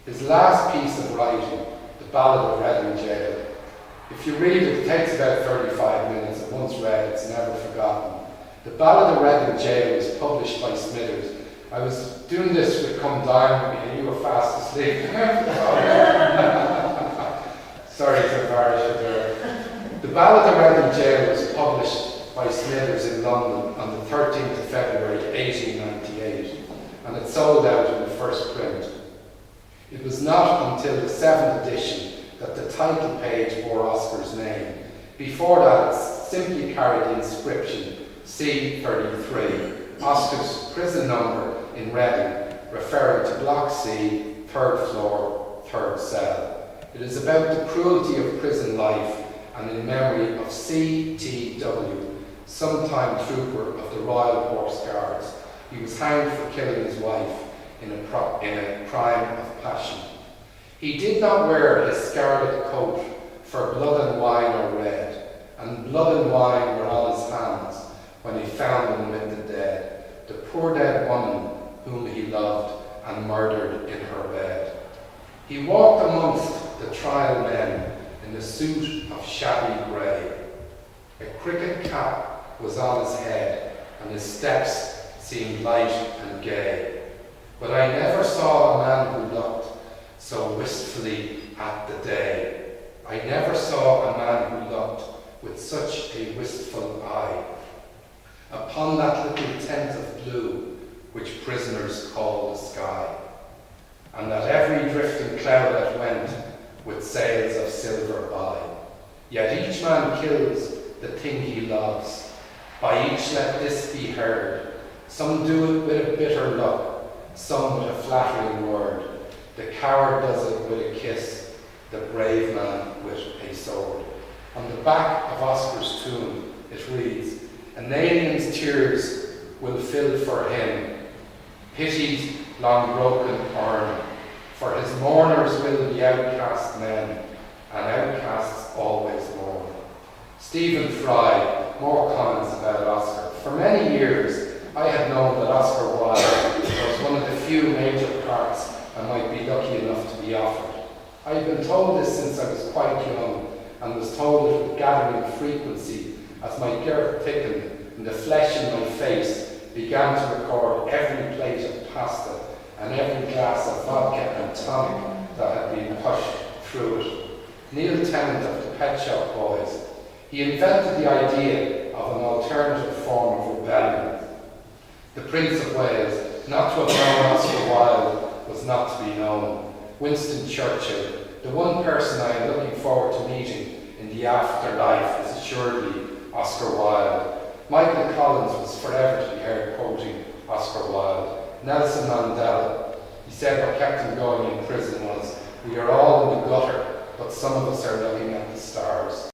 His last piece of writing, the Ballad of Reading Gaol. If you read it, it takes about 35 minutes, and once read, it's never forgotten. The Ballad of Reading Gaol was published by Smithers. I was doing this with Come Down with me, and you were fast asleep. Sorry to embarrass you there. The Ballad of Reading Gaol was published by Smithers in London on the 13th of February 1898, and it sold out in the first print. It was not until the 7th edition that the title page bore Oscar's name. Before that, it simply carried the inscription C33, Oscar's prison number in Reading, referring to Block C, 3rd floor, 3rd cell. It is about the cruelty of prison life and in memory of C.T.W., sometime trooper of the Royal Horse Guards. He was hanged for killing his wife in a crime of passion. He did not wear his scarlet coat for blood and wine or red, and blood and wine were on his hands when he found them with the dead, the poor dead woman whom he loved and murdered in her bed. He walked amongst the trial men in a suit of shabby grey. A cricket cap was on his head, and his steps seemed light and gay. But I never saw a man who looked so wistfully at the day. I never saw a man who looked with such a wistful eye upon that little tent of blue which prisoners call the sky, and that every drifting cloudlet went with sails of silver by. Yet each man kills the thing he loves. By each let this be heard. Some do it with a bitter look, some with a flattering word. The coward does it with a kiss, the brave man with a sword. On the back of Oscar's tomb it reads, an alien's tears will fill for him, pitied long broken urn, for his mourners will be outcast men, and outcasts always mourn. Stephen Fry, more comments about Oscar. For many years I had known that Oscar Wilde was one of the few major parts I might be lucky enough to be offered. I had been told this since I was quite young, and was told it with gathering frequency as my girth thickened and the flesh in my face began to record every plate of pasta and every glass of vodka and tonic that had been pushed through it. Neil Tennant of the Pet Shop Boys. He invented the idea of an alternative form of rebellion. The Prince of Wales, not to have known Oscar Wilde was not to be known. Winston Churchill, the one person I am looking forward to meeting in the afterlife is assuredly Oscar Wilde. Michael Collins was forever to be heard quoting Oscar Wilde. Nelson Mandela, he said what kept him going in prison was, we are all in the gutter, but some of us are looking at the stars.